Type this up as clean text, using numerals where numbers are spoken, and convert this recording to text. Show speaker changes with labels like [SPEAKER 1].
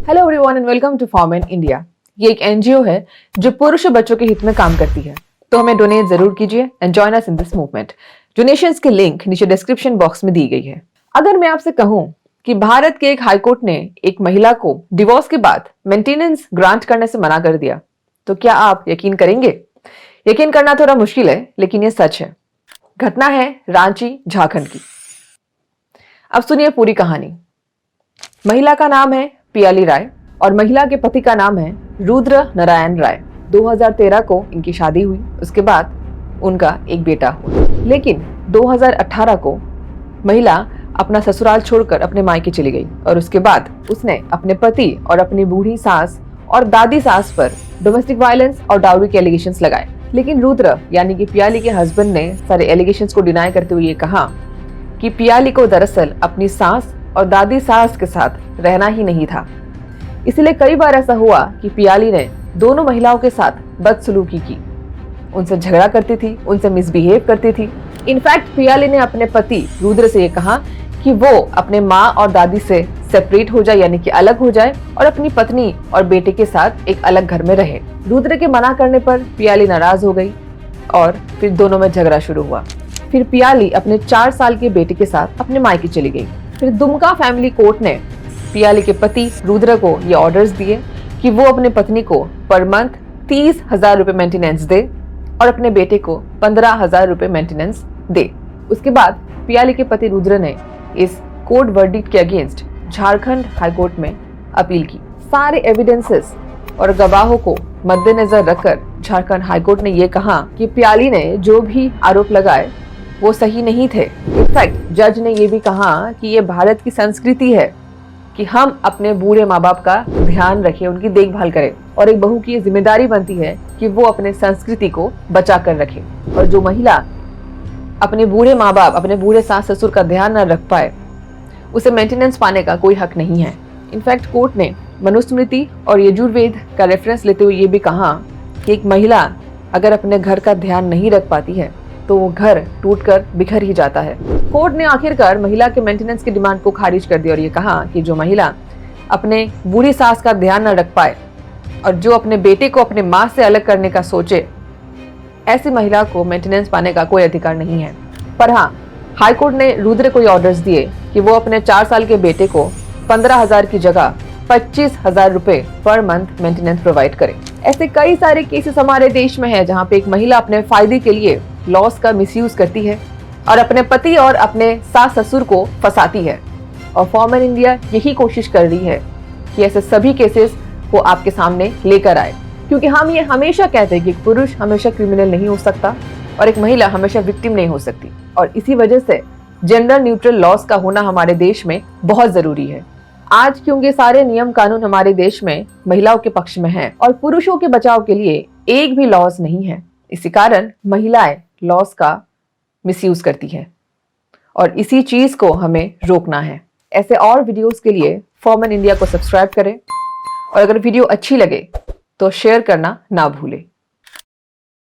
[SPEAKER 1] Hello everyone and welcome to form in India. ये एक NGO है जो पुरुष और बच्चों के हित में काम करती है, तो हमें डोनेट जरूर कीजिए and join us in this movement. Donations की लिंक नीचे डिस्क्रिप्शन बॉक्स में दी गई है। अगर मैं आपसे कहूं कि भारत के एक हाईकोर्ट ने एक महिला को डिवोर्स के बाद मेंटेनेंस ग्रांट करने से मना कर दिया, तो क्या आप यकीन करेंगे? यकीन करना थोड़ा मुश्किल है, लेकिन ये सच है। घटना है रांची, झारखंड की। अब सुनिए पूरी कहानी। महिला का नाम है पियाली राय और महिला के पति का नाम है रुद्र नारायण राय। 2013 को इनकी शादी हुई, उसके बाद उनका एक बेटा हुआ। लेकिन 2018 को महिला अपना ससुराल छोड़कर अपने मायके चली गई और उसके बाद उसने अपने पति और अपनी बूढ़ी सास और दादी सास पर डोमेस्टिक वायलेंस और डाउरी के एलिगेशंस लगाए। लेकिन रुद्र यानी कि पियाली के हस्बैंड ने सारे एलिगेशंस को डिनाई करते हुए ये कहा कि पियाली को दरअसल अपनी सास और दादी सास के साथ रहना ही नहीं था। इसलिए कई बार ऐसा हुआ कि पियाली ने दोनों महिलाओं के साथ बदसलूकी की, उनसे झगड़ा करती थी, उनसे मिसबिहेव करती थी। इनफैक्ट पियाली ने अपने पति रुद्र से ये कहा कि वो अपने माँ और दादी से सेपरेट हो जाए, यानी कि अलग हो जाए और अपनी पत्नी और बेटे के साथ एक अलग घर में रहे। रुद्र के मना करने पर पियाली नाराज हो गई और फिर दोनों में झगड़ा शुरू हुआ। फिर पियाली अपने 4 साल के बेटे के साथ अपने मायके चली गई। फिर दुमका फैमिली कोर्ट ने पियाली के पति रुद्र को ये ऑर्डर्स दिए कि वो अपने पत्नी को पर मंथ 30,000 रुपए मेंटेनेंस दे और अपने बेटे को 15,000 रुपए मेंटेनेंस दे। उसके बाद पियाली के पति रुद्र ने इस कोर्ट वर्डिक्ट के अगेंस्ट झारखंड हाईकोर्ट में अपील की। सारे एविडेंसेस और गवाहों को मद्देनजर रखकर झारखंड हाईकोर्ट ने यह कहा कि पियाली ने जो भी आरोप लगाए वो सही नहीं थे। इनफैक्ट जज ने यह भी कहा कि ये भारत की संस्कृति है कि हम अपने बूढ़े माँ बाप का ध्यान रखें, उनकी देखभाल करें, और एक बहू की ये जिम्मेदारी बनती है कि वो अपने संस्कृति को बचा कर रखे। और जो महिला अपने बूढ़े माँ बाप, अपने बूढ़े सास ससुर का ध्यान न रख पाए, उसे मेंटेनेंस पाने का कोई हक नहीं है। इनफैक्ट कोर्ट ने मनुस्मृति और यजुर्वेद का रेफरेंस लेते हुए ये भी कहा कि एक महिला अगर अपने घर का ध्यान नहीं रख पाती है तो वो घर टूटकर बिखर ही जाता है। कोर्ट ने आखिरकार महिला के मेंटेनेंस की डिमांड को खारिज कर दिया और ये कहा कि जो महिला अपने बूढ़ी सास का ध्यान न रख पाए और जो अपने बेटे को अपने माँ से अलग करने का सोचे, ऐसी महिला को मेंटेनेंस पाने का कोई अधिकार नहीं है। पर हाँ, हाईकोर्ट ने रुद्र को ऑर्डर्स दिए कि वो अपने 4 साल के बेटे को 15,000 की जगह 25,000 रुपए पर मंथ मेंटेनेंस प्रोवाइड करे। ऐसे कई सारे केसेस हमारे देश में है जहाँ पे एक महिला अपने फायदे के लिए लॉस का मिसयूज करती है और अपने पति और अपने सास ससुर को फंसाती है। और फॉर्म इन इंडिया यही कोशिश कर रही है कि ऐसे सभी केसेस को आपके सामने लेकर आए, क्योंकि हम ये हमेशा कहते हैं कि एक पुरुष हमेशा क्रिमिनल नहीं हो सकता और एक महिला हमेशा विक्टिम नहीं हो सकती। और इसी वजह से जेंडर न्यूट्रल लॉस का होना हमारे देश में बहुत जरूरी है। आज क्योंकि सारे नियम कानून हमारे देश में महिलाओं के पक्ष में हैं और पुरुषों के बचाव के लिए एक भी लॉस नहीं है, इसी कारण महिलाएं लॉस का मिसयूज करती है और इसी चीज को हमें रोकना है। ऐसे और वीडियोस के लिए फॉर्म इन इंडिया को सब्सक्राइब करें और अगर वीडियो अच्छी लगे तो शेयर करना ना भूलें।